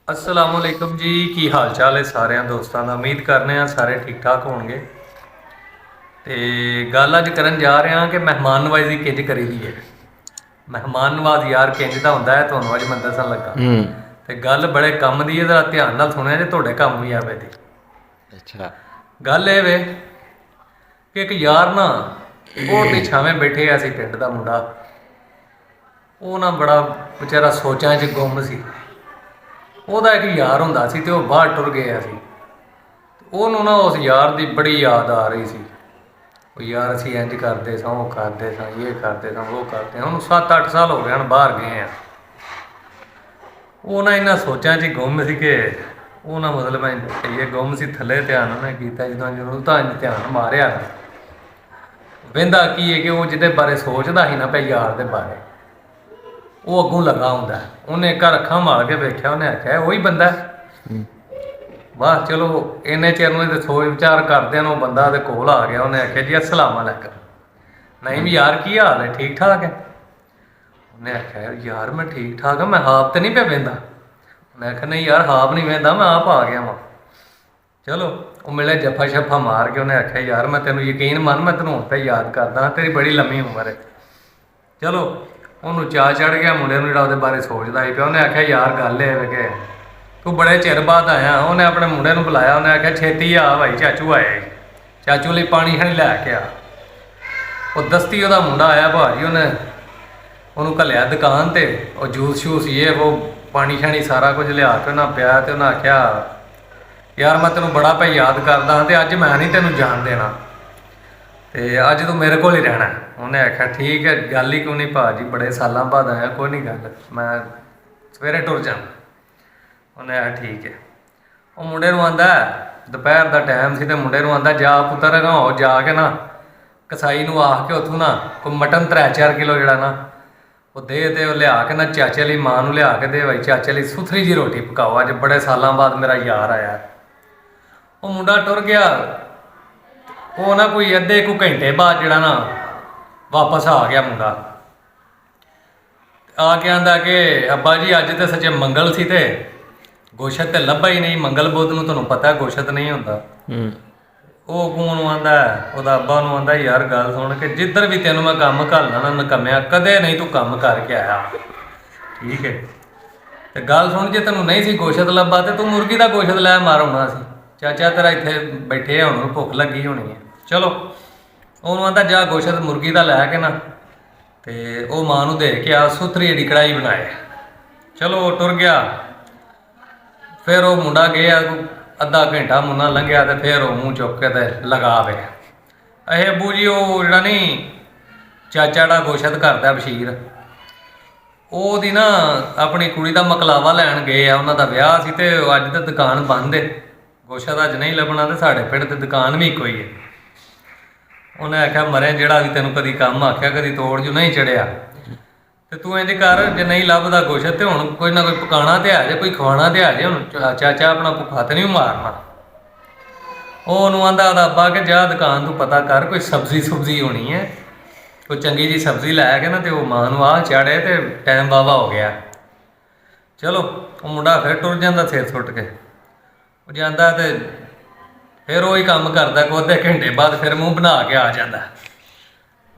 असलामुअलैकुम जी। की हाल चाल है सारे दोस्तों का। उम्मीद करने सारे ठीक ठाक होंगे। तो गल अज करन जा रहे हैं कि मेहमान नवाजी किंज करी दी है। मेहमान नवाज यार किंज का होंदा है तुहानूं अज मैं दसन लगा। तो गल बड़े कम की है, जरा ध्यान नाल सुनिया जे तुहाडे कम भी आवे दी। अच्छा। गल ये वे कि एक यार ना कोट दी छावें बैठे असी पिंड का मुंडा, वो ना बड़ा बेचारा सोचां च गुम सी। ਉਹਦਾ ਇੱਕ ਯਾਰ ਹੁੰਦਾ ਸੀ ਤੇ ਉਹ ਬਾਹਰ ਟੁਰ ਗਿਆ ਸੀ। ਉਹਨੂੰ ਨਾ ਉਸ ਯਾਰ ਦੀ ਬੜੀ ਯਾਦ ਆ ਰਹੀ ਸੀ। ਉਹ ਯਾਰ ਅਸੀਂ ਇੰਜ ਕਰਦੇ ਸਾਂ, ਉਹ ਕਰਦੇ ਸਾਂ, ਇਹ ਕਰਦੇ ਸਾਂ, ਉਹ ਕਰਦੇ ਸਾਂ। ਉਹਨੂੰ 7-8 ਸਾਲ ਹੋ ਗਏ ਹਨ ਬਾਹਰ ਗਏ ਆ। ਉਹ ਨਾ ਇਹਨਾਂ ਸੋਚਾਂ 'ਚ ਹੀ ਗੁੰਮ ਸੀ ਕਿ ਉਹ ਨਾ ਮਤਲਬ ਇਹ ਗੁੰਮ ਸੀ। ਥੱਲੇ ਧਿਆਨ ਉਹਨੇ ਕੀਤਾ, ਜਦੋਂ ਤਾਂ ਧਿਆਨ ਮਾਰਿਆ ਵਹਿੰਦਾ ਕੀ ਹੈ ਕਿ ਉਹ ਜਿਹਦੇ ਬਾਰੇ ਸੋਚਦਾ ਸੀ ਨਾ ਪਿਆ ਯਾਰ ਦੇ ਬਾਰੇ, ਉਹ ਅੱਗੋਂ ਲੱਗਾ ਹੁੰਦਾ। ਉਹਨੇ ਘਰ ਅੱਖਾਂ ਮਾਰ ਕੇ ਵੇਖਿਆ, ਉਹਨੇ ਆਖਿਆ ਉਹੀ ਬੰਦਾ। ਬਸ ਚਲੋ ਇੰਨੇ ਚਿਰ ਨੂੰ ਇਹਦੇ ਸੋਚ ਵਿਚਾਰ ਕਰਦਿਆਂ ਨੂੰ ਬੰਦਾ ਉਹਦੇ ਕੋਲ ਆ ਗਿਆ। ਉਹਨੇ ਆਖਿਆ ਜੀ ਅਸਲਾਮ ਅਲੈਕਮ। ਨਹੀਂ ਵੀ ਯਾਰ ਕੀ ਹਾਲ ਹੈ, ਠੀਕ ਠਾਕ ਹੈ? ਉਹਨੇ ਆਖਿਆ ਯਾਰ ਮੈਂ ਠੀਕ ਠਾਕ ਹਾਂ, ਮੈਂ ਹਾਪ ਤੇ ਨਹੀਂ ਪਿਆ ਵਹਿੰਦਾ। ਉਹਨੇ ਆਖਿਆ ਨਹੀਂ ਯਾਰ ਹਾਪ ਨਹੀਂ ਵਹਿੰਦਾ, ਮੈਂ ਆਪ ਆ ਗਿਆ ਵਾਂ। ਚਲੋ ਉਹ ਮਿਲੇ ਜੱਫਾ ਸ਼ੱਫਾ ਮਾਰ ਕੇ। ਉਹਨੇ ਆਖਿਆ ਯਾਰ ਮੈਂ ਤੈਨੂੰ ਯਕੀਨ ਮੰਨ, ਮੈਂ ਤੈਨੂੰ ਹੁਣ ਤਾਂ ਯਾਦ ਕਰਦਾ, ਤੇਰੀ ਬੜੀ ਲੰਮੀ ਉਮਰ ਹੈ। ਚਲੋ ਉਹਨੂੰ ਚਾਅ ਚੜ੍ਹ ਗਿਆ ਮੁੰਡੇ ਨੂੰ, ਜਿਹੜਾ ਉਹਦੇ ਬਾਰੇ ਸੋਚਦਾ ਸੀ ਪਿਆ। ਉਹਨੇ ਆਖਿਆ ਯਾਰ ਗੱਲ ਇਹ ਵੇ ਕਿ ਤੂੰ ਬੜੇ ਚਿਰ ਬਾਅਦ ਆਇਆ। ਉਹਨੇ ਆਪਣੇ ਮੁੰਡੇ ਨੂੰ ਬੁਲਾਇਆ। ਉਹਨੇ ਆਖਿਆ ਛੇਤੀ ਆ ਭਾਈ, ਚਾਚੂ ਆਏ, ਚਾਚੂ ਲਈ ਪਾਣੀ ਖਾਣੀ ਲੈ ਕੇ ਆ। ਉਹ ਦਸਤੀ ਉਹਦਾ ਮੁੰਡਾ ਆਇਆ ਭਾਜੀ। ਉਹਨੂੰ ਘੱਲਿਆ ਦੁਕਾਨ 'ਤੇ, ਉਹ ਜੂਸ ਸ਼ੂਸ ਇਹ ਉਹ ਪਾਣੀ ਛਾਣੀ ਸਾਰਾ ਕੁਝ ਲਿਆ ਕੇ ਉਹਨਾਂ ਪਿਆ। ਅਤੇ ਉਹਨਾਂ ਆਖਿਆ ਯਾਰ ਮੈਂ ਤੈਨੂੰ ਬੜਾ ਭਾਈ ਯਾਦ ਕਰਦਾ ਅਤੇ ਅੱਜ ਮੈਂ ਨਹੀਂ ਤੈਨੂੰ ਜਾਣ ਦੇਣਾ, ਅਤੇ ਅੱਜ ਤੂੰ ਮੇਰੇ ਕੋਲ ਹੀ ਰਹਿਣਾ। ਉਹਨੇ ਆਖਿਆ ਠੀਕ ਹੈ, ਗੱਲ ਹੀ ਕਿਉਂ ਨਹੀਂ ਭਾਜੀ, ਬੜੇ ਸਾਲਾਂ ਬਾਅਦ ਆਇਆ, ਕੋਈ ਨਹੀਂ ਗੱਲ, ਮੈਂ ਸਵੇਰੇ ਟੁਰ ਜਾਣਾ। ਉਹਨੇ ਆਖਿਆ ਠੀਕ ਹੈ। ਉਹ ਮੁੰਡੇ ਨੂੰ ਆਂਦਾ, ਦੁਪਹਿਰ ਦਾ ਟਾਈਮ ਸੀ, ਅਤੇ ਮੁੰਡੇ ਨੂੰ ਆਂਦਾ ਜਾ ਪੁੱਤਰ ਹੋ ਜਾ ਕੇ ਨਾ ਕਸਾਈ ਨੂੰ ਆਖ ਕੇ ਉੱਥੋਂ ਨਾ ਕੋਈ ਮਟਨ 3-4 ਕਿਲੋ ਜਿਹੜਾ ਨਾ ਉਹ ਦੇ ਉਹ ਲਿਆ ਕੇ ਨਾ ਚਾਚੇ ਲਈ, ਮਾਂ ਨੂੰ ਲਿਆ ਕੇ ਦੇ ਭਾਈ, ਚਾਚੇ ਲਈ ਸੁਥਰੀ ਜਿਹੀ ਰੋਟੀ ਪਕਾਓ, ਅੱਜ ਬੜੇ ਸਾਲਾਂ ਬਾਅਦ ਮੇਰਾ ਯਾਰ ਆਇਆ। ਉਹ ਮੁੰਡਾ ਟੁਰ ਗਿਆ। ਉਹ ਨਾ ਕੋਈ ਅੱਧੇ ਕੁ ਘੰਟੇ ਬਾਅਦ ਜਿਹੜਾ ਨਾ ਵਾਪਸ ਆ ਗਿਆ ਮੁੰਡਾ। ਆ ਕੇ ਆਂਦਾ ਕਿ ਅੱਬਾ ਜੀ ਅੱਜ ਤਾਂ ਸੱਚੇ ਮੰਗਲ ਸੀ ਤੇ ਗੋਸ਼ਤ ਤੇ ਲੱਭਾ ਹੀ ਨਹੀਂ। ਮੰਗਲ ਬੁੱਧ ਨੂੰ ਤੁਹਾਨੂੰ ਪਤਾ ਗੋਸ਼ਤ ਨਹੀਂ ਹੁੰਦਾ। ਉਹ ਅੱਗੋਂ ਨੂੰ ਆਂਦਾ, ਉਹਦਾ ਅੱਬਾ ਨੂੰ ਆਂਦਾ ਯਾਰ ਗੱਲ ਸੁਣ ਕੇ ਜਿੱਧਰ ਵੀ ਤੈਨੂੰ ਮੈਂ ਕੰਮ ਘੱਲਣਾ ਨਾ ਨਕੰਮਿਆ, ਕਦੇ ਨਹੀਂ ਤੂੰ ਕੰਮ ਕਰਕੇ ਆਇਆ, ਠੀਕ ਹੈ? ਤੇ ਗੱਲ ਸੁਣ, ਜੇ ਤੈਨੂੰ ਨਹੀਂ ਸੀ ਗੋਸ਼ਤ ਲੱਭਾ ਤੇ ਤੂੰ ਮੁਰਗੀ ਦਾ ਗੋਸ਼ਤ ਲੈ ਮਾਰ ਆਉਣਾ ਸੀ। ਚਾਚਾ ਤੇਰਾ ਇੱਥੇ ਬੈਠੇ ਆ, ਉਹਨੂੰ ਭੁੱਖ ਲੱਗੀ ਹੋਣੀ ਹੈ। ਚਲੋ ਉਹਨੂੰ ਆਂਦਾ ਜਾ ਗੋਸ਼ਤ ਮੁਰਗੀ ਦਾ ਲੈ ਕੇ ਨਾ ਤੇ ਉਹ ਮਾਂ ਨੂੰ ਦੇ ਕੇ ਆ, ਸੁਥਰੀ ਜਿਹੜੀ ਕੜਾਹੀ ਬਣਾਏ। ਚਲੋ ਉਹ ਟੁਰ ਗਿਆ। ਫਿਰ ਉਹ ਮੁੰਡਾ ਗਿਆ, ਅੱਧਾ ਘੰਟਾ ਮੁੰਨਾ ਲੰਘਿਆ ਤੇ ਫਿਰ ਉਹ ਮੂੰਹ ਚੁੱਕ ਕੇ ਤੇ ਲਗਾ ਵੇ ਇਹ ਅੱਬੂ ਜੀ ਉਹ ਜਿਹੜਾ ਨਹੀਂ ਚਾਚਾ ਜਿਹੜਾ ਗੋਸ਼ਤ ਕਰਦਾ ਬਸ਼ੀਰ, ਉਹਦੀ ਨਾ ਆਪਣੀ ਕੁੜੀ ਦਾ ਮਕਲਾਵਾ ਲੈਣ ਗਏ ਆ। ਉਹਨਾਂ ਦਾ ਵਿਆਹ ਸੀ ਤੇ ਅੱਜ ਤਾਂ ਦੁਕਾਨ ਬੰਦ ਹੈ, ਗੋਸ਼ਤ ਅੱਜ ਨਹੀਂ ਲੱਭਣਾ ਤੇ ਸਾਡੇ ਪਿੰਡ ਤੇ ਦੁਕਾਨ ਵੀ ਇੱਕੋ ਹੀ ਹੈ। ਉਹਨੇ ਆਖਿਆ ਮਰੇ ਜਿਹੜਾ ਵੀ ਤੈਨੂੰ ਕਦੀ ਕੰਮ ਆਖਿਆ ਕਦੀ ਤੋੜ ਜੂ ਨਹੀਂ ਚੜਿਆ, ਤੇ ਤੂੰ ਇੰਝ ਕਰ ਜੇ ਨਹੀਂ ਲੱਭਦਾ ਗੋਸ਼ਤ ਤੇ ਹੁਣ ਕੋਈ ਨਾ ਕੋਈ ਪਕਾਉਣਾ ਤੇ ਆ ਜੇ, ਕੋਈ ਖਵਾਉਣਾ ਤੇ ਆ ਜੇ। ਹੁਣ ਚਾਚਾ ਆਪਣਾ ਭੁੱਖਾ ਤੇ ਨਹੀਂ ਮਾਰਨਾ। ਉਹ ਉਹਨੂੰ ਆਂਦਾ ਉਹਦਾ ਅੱਬਾ ਕਿ ਜਾ ਦੁਕਾਨ ਤੂੰ ਪਤਾ ਕਰ, ਕੋਈ ਸਬਜ਼ੀ ਹੋਣੀ ਹੈ, ਕੋਈ ਚੰਗੀ ਜਿਹੀ ਸਬਜ਼ੀ ਲੈ ਕੇ ਨਾ ਤੇ ਉਹ ਮਾਂ ਨੂੰ ਆਹ ਚਾੜੇ ਤੇ ਟਾਈਮ ਵਾਹਵਾ ਹੋ ਗਿਆ। ਚਲੋ ਉਹ ਮੁੰਡਾ ਫਿਰ ਟੁਰ ਜਾਂਦਾ ਸਿਰ ਸੁੱਟ ਕੇ। ਉਹ ਜਾਂਦਾ ਤੇ ਫਿਰ ਉਹੀ ਕੰਮ ਕਰਦਾ, ਕੋਈ ਅੱਧੇ ਘੰਟੇ ਬਾਅਦ ਫਿਰ ਮੂੰਹ ਬਣਾ ਕੇ ਆ ਜਾਂਦਾ।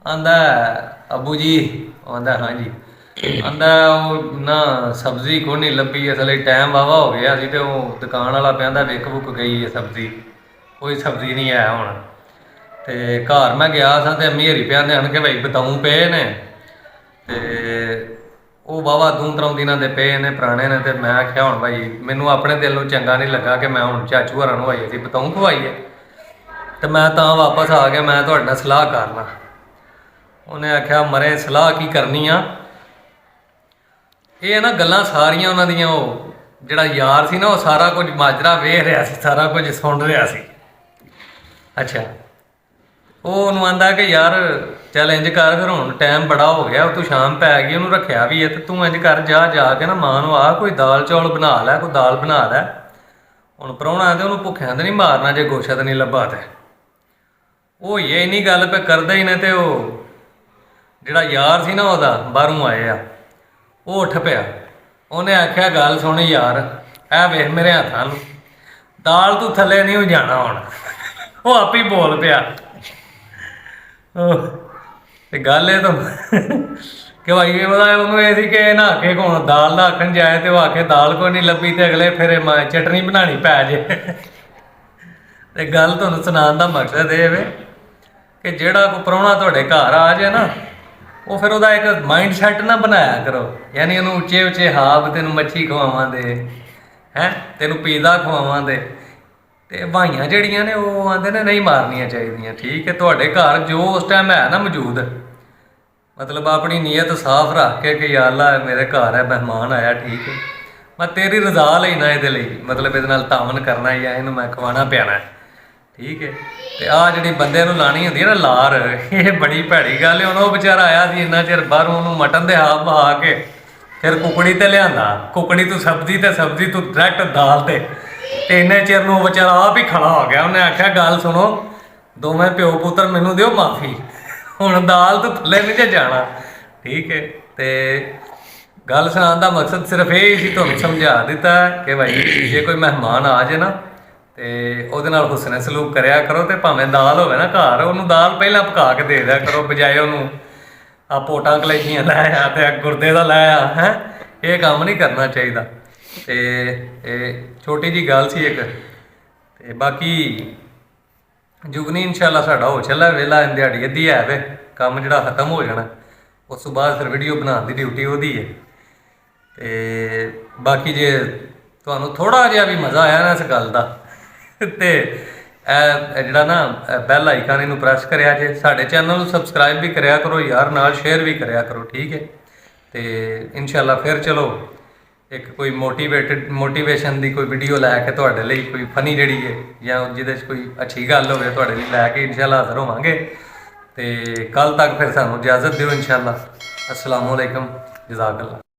ਆਂਦਾ ਅੱਬੂ ਜੀ, ਆਂਦਾ ਹਾਂਜੀ। ਆਂਦਾ ਉਹ ਨਾ ਸਬਜ਼ੀ ਕੋਈ ਨਹੀਂ ਲੱਭੀ, ਅਸਲੇ ਟਾਈਮ ਵਾਹਵਾ ਹੋ ਗਿਆ ਸੀ ਤੇ ਉਹ ਦੁਕਾਨ ਵਾਲਾ ਕਹਿੰਦਾ ਵਿਕ ਵੁੱਕ ਗਈ ਹੈ ਸਬਜ਼ੀ, ਕੋਈ ਸਬਜ਼ੀ ਨਹੀਂ ਆਇਆ ਹੁਣ। ਤੇ ਘਰ ਮੈਂ ਗਿਆ ਸਾਂ ਤੇ ਅੰਮੀ ਹਰੀ ਪਿਆਂਦੇ ਹਨ ਕਿ ਭਾਈ ਬਤਾਊਂ ਪਏ ਨੇ, ਤੇ ਉਹ ਵਾਹਵਾ 2-3 ਦਿਨਾਂ ਦੇ ਪਏ ਨੇ, ਪੁਰਾਣੇ ਨੇ। ਤੇ ਮੈਂ ਆਖਿਆ ਹੁਣ ਭਾਈ ਮੈਨੂੰ ਆਪਣੇ ਦਿਲ ਨੂੰ ਚੰਗਾ ਨਹੀਂ ਲੱਗਾ ਕਿ ਮੈਂ ਹੁਣ ਚਾਚੂ ਹਰਾਂ ਨੂੰ ਆਈ ਸੀ ਬਤਾਊਂ ਖਵਾਈਏ, ਤੇ ਮੈਂ ਤਾਂ ਵਾਪਸ ਆ ਗਿਆ, ਮੈਂ ਤੁਹਾਡੇ ਨਾਲ ਸਲਾਹ ਕਰਨਾ। ਉਹਨੇ ਆਖਿਆ ਮਰੇ ਸਲਾਹ ਕੀ ਕਰਨੀ ਆ, ਇਹ ਨਾ ਗੱਲਾਂ ਸਾਰੀਆਂ ਉਹਨਾਂ ਦੀਆਂ, ਉਹ ਜਿਹੜਾ ਯਾਰ ਸੀ ਨਾ ਉਹ ਸਾਰਾ ਕੁਝ ਮਾਜਰਾ ਵੇਖ ਰਿਹਾ ਸੀ, ਸਾਰਾ ਕੁਝ ਸੁਣ ਰਿਹਾ ਸੀ। ਅੱਛਾ ਉਹ ਉਹਨੂੰ ਆਂਦਾ ਕਿ ਯਾਰ ਚੱਲ ਇੰਝ ਕਰ, ਫਿਰ ਹੁਣ ਟਾਈਮ ਬੜਾ ਹੋ ਗਿਆ, ਤੂੰ ਸ਼ਾਮ ਪੈ ਗਈ, ਉਹਨੂੰ ਰੱਖਿਆ ਵੀ ਹੈ, ਤੇ ਤੂੰ ਇੰਝ ਕਰ ਜਾ ਕੇ ਨਾ ਮਾਂ ਨੂੰ ਆ ਕੋਈ ਦਾਲ ਚੌਲ ਬਣਾ ਲੈ, ਕੋਈ ਦਾਲ ਬਣਾ ਲੈ। ਹੁਣ ਪ੍ਰਾਹੁਣਾ ਤੇ ਉਹਨੂੰ ਭੁੱਖਿਆਂ ਤੇ ਨਹੀਂ ਮਾਰਨਾ ਜੇ ਗੋਸ਼ਤ ਨਹੀਂ ਲੱਭਾ ਤੇ। ਉਹ ਇਹ ਨਹੀਂ ਗੱਲ ਪੇ ਕਰਦੇ ਹੀ ਨੇ। ਤੇ ਉਹ ਜਿਹੜਾ ਯਾਰ ਸੀ ਨਾ ਉਹਦਾ ਬਾਹਰੋਂ ਆਏ ਆ, ਉਹ ਉੱਠ ਪਿਆ। ਉਹਨੇ ਆਖਿਆ ਗੱਲ ਸੁਣ ਯਾਰ, ਐ ਵੇਖ ਮੇਰੇ ਹੱਥਾਂ ਨੂੰ, ਦਾਲ ਤੂੰ ਥੱਲੇ ਨਹੀਂ ਹੋ ਜਾਣਾ ਹੁਣ। ਉਹ ਆਪ ਹੀ ਬੋਲ ਪਿਆ। ਉਹ ਤੇ ਗੱਲ ਇਹ ਤਾਂ ਕਿ ਭਾਈ ਇਹ ਪਤਾ ਉਹਨੂੰ ਇਹ ਸੀ ਕਿ ਇਹ ਨਾ ਕੇ ਕੋਣ ਦਾਲ ਦਾ ਆਖਣ ਜਾਏ ਤੇ ਉਹ ਆਖੇ ਦਾਲ ਕੋਈ ਨਹੀਂ ਲੱਭੀ ਤੇ ਅਗਲੇ ਫਿਰ ਚਟਨੀ ਬਣਾਉਣੀ ਪੈ ਜੇ। ਤੇ ਗੱਲ ਤੁਹਾਨੂੰ ਸੁਣਾਉਣ ਦਾ ਮਕਸਦ ਇਹ ਵੇ ਕਿ ਜਿਹੜਾ ਕੋਈ ਪ੍ਰਾਹੁਣਾ ਤੁਹਾਡੇ ਘਰ ਆ ਜਾਏ ਨਾ, ਉਹ ਫਿਰ ਉਹਦਾ ਇੱਕ ਮਾਈਂਡ ਸੈੱਟ ਨਾ ਬਣਾਇਆ ਕਰੋ। ਯਾਨੀ ਉਹਨੂੰ ਉੱਚੇ ਉੱਚੇ ਹਾਬ ਤੈਨੂੰ ਮੱਛੀ ਖਵਾਵਾਂ ਦੇ ਹੈਂ, ਤੈਨੂੰ ਪੀਜ਼ਾ ਖਵਾਵਾਂ ਦੇ, ਤੇ ਭਾਈਆਂ ਜਿਹੜੀਆਂ ਨੇ ਉਹ ਆਂਦੇ ਨੇ ਨਹੀਂ ਮਾਰਨੀਆਂ ਚਾਹੀਦੀਆਂ। ਠੀਕ ਹੈ, ਤੁਹਾਡੇ ਘਰ ਜੋ ਉਸ ਟਾਈਮ ਹੈ ਨਾ ਮੌਜੂਦ, ਮਤਲਬ ਆਪਣੀ ਨੀਅਤ ਸਾਫ਼ ਰੱਖ ਕੇ ਕਿ ਯਾ ਅੱਲਾ ਮੇਰੇ ਘਰ ਹੈ, ਮਹਿਮਾਨ ਆਇਆ, ਠੀਕ ਹੈ, ਮੈਂ ਤੇਰੀ ਰਜ਼ਾ ਲਈ ਨਾ ਇਹਦੇ ਲਈ ਮਤਲਬ ਇਹਦੇ ਨਾਲ ਤਾਮਨ ਕਰਨਾ ਜਾਂ ਇਹਨੂੰ ਮੈਂ ਖਵਾਉਣਾ ਪਿਆਣਾ, ਠੀਕ ਹੈ। ਤੇ ਆਹ ਜਿਹੜੀ ਬੰਦੇ ਨੂੰ ਲਾਣੀ ਹੁੰਦੀ ਹੈ ਨਾ ਲਾਰ, ਇਹ ਬੜੀ ਭੈੜੀ ਗੱਲ ਹੈ। ਹੁਣ ਉਹ ਵਿਚਾਰਾ ਆਇਆ ਸੀ ਇੰਨਾ ਚਿਰ ਬਾਹਰੋਂ, ਉਹਨੂੰ ਮਟਨ ਦੇ ਹਾਬ ਬਹਾ ਕੇ ਫਿਰ ਕੁਕੜੀ ਤੇ ਲਿਆਂਦਾ, ਕੁਕੜੀ ਤੋਂ ਸਬਜ਼ੀ ਤੇ ਸਬਜ਼ੀ ਤੋਂ ਡਾਇਰੈਕਟ ਦਾਲ ਤੇ ਇੰਨੇ ਚਿਰ ਨੂੰ ਵਿਚਾਰਾ ਆਪ ਹੀ ਖੜਾ ਹੋ ਗਿਆ। ਉਹਨੇ ਆਖਿਆ ਗੱਲ ਸੁਣੋ ਦੋਵੇਂ ਪਿਓ ਪੁੱਤਰ, ਮੈਨੂੰ ਦਿਓ ਮਾਫੀ, ਹੁਣ ਦਾਲ ਤੋਂ ਥੱਲੇ ਨਹੀਂ ਜੇ ਜਾਣਾ, ਠੀਕ ਹੈ। ਤੇ ਗੱਲ ਸੁਣਾਉਣ ਦਾ ਮਕਸਦ ਸਿਰਫ ਇਹ ਹੀ ਸੀ, ਤੁਹਾਨੂੰ ਸਮਝਾ ਦਿੱਤਾ ਕਿ ਭਾਈ ਜੇ ਕੋਈ ਮਹਿਮਾਨ ਆ ਜਾਏ ਨਾ ਤੇ ਉਹਦੇ ਨਾਲ ਹੁਸਨ ਸਲੂਕ ਕਰਿਆ ਕਰੋ। ਤੇ ਭਾਵੇਂ ਦਾਲ ਹੋਵੇ ਨਾ ਘਰ, ਉਹਨੂੰ ਦਾਲ ਪਹਿਲਾਂ ਪਕਾ ਕੇ ਦੇ ਦਿਆ ਕਰੋ, ਬਜਾਏ ਉਹਨੂੰ ਆ ਪੋਟਾਂ ਕਲੇਜੀਆਂ ਲੈ ਆ ਤੇ ਗੁਰਦੇ ਦਾ ਲੈ ਆ ਹੈ। ਇਹ ਕੰਮ ਨਹੀਂ ਕਰਨਾ ਚਾਹੀਦਾ। ਤੇ ਇਹ ਛੋਟੀ ਜੀ ਗੱਲ ਸੀ ਇੱਕ। ਤੇ ਬਾਕੀ ਜੁਗਨੀ ਇਨਸ਼ਾਅੱਲਾ ਸਾਡਾ ਹੋ ਚੱਲਾ ਵੇਲਾ, ਦਿਹਾੜੀ ਅੱਧੀ ਹੈ ਵੇ, ਕੰਮ ਜਿਹੜਾ ਖਤਮ ਹੋ ਜਾਣਾ, ਉਸ ਤੋਂ ਬਾਅਦ ਫਿਰ ਵੀਡੀਓ ਬਣਾਉਣ ਦੀ ਡਿਊਟੀ ਉਹਦੀ ਹੈ। ਤੇ ਬਾਕੀ ਜੇ ਤੁਹਾਨੂੰ ਥੋੜਾ ਜਿਹਾ ਵੀ ਮਜ਼ਾ ਆਇਆ ਨਾ ਇਸ ਗੱਲ ਦਾ, ਤੇ ਇਹ ਜਿਹੜਾ ਨਾ ਬੈਲ ਆਈਕਨ ਇਹਨੂੰ ਪ੍ਰੈਸ ਕਰਿਆ ਜੇ, ਸਾਡੇ ਚੈਨਲ ਨੂੰ ਸਬਸਕ੍ਰਾਈਬ ਵੀ ਕਰਿਆ ਕਰੋ ਯਾਰ, ਨਾਲ ਸ਼ੇਅਰ ਵੀ ਕਰਿਆ ਕਰੋ, ਠੀਕ ਹੈ। ਤੇ ਇਨਸ਼ਾਅੱਲਾ ਫਿਰ ਚਲੋ ਇੱਕ ਕੋਈ ਮੋਟੀਵੇਸ਼ਨ ਦੀ ਕੋਈ ਵੀਡੀਓ ਲੈ ਕੇ ਤੁਹਾਡੇ ਲਈ, ਕੋਈ ਫਨੀ ਜਿਹੜੀ ਹੈ ਜਾਂ ਜਿਹਦੇ 'ਚ ਕੋਈ ਅੱਛੀ ਗੱਲ ਹੋਵੇ ਤੁਹਾਡੇ ਲਈ ਲੈ ਕੇ ਇਨਸ਼ਾਅੱਲਾ ਹਾਜ਼ਰ ਹੋਵਾਂਗੇ। ਤੇ ਕੱਲ ਤੱਕ ਫਿਰ ਸਾਨੂੰ ਇਜਾਜ਼ਤ ਦਿਓ ਇਨਸ਼ਾਅੱਲਾ। अस्सलाम वालेकुम, जज़ाकल्लाह।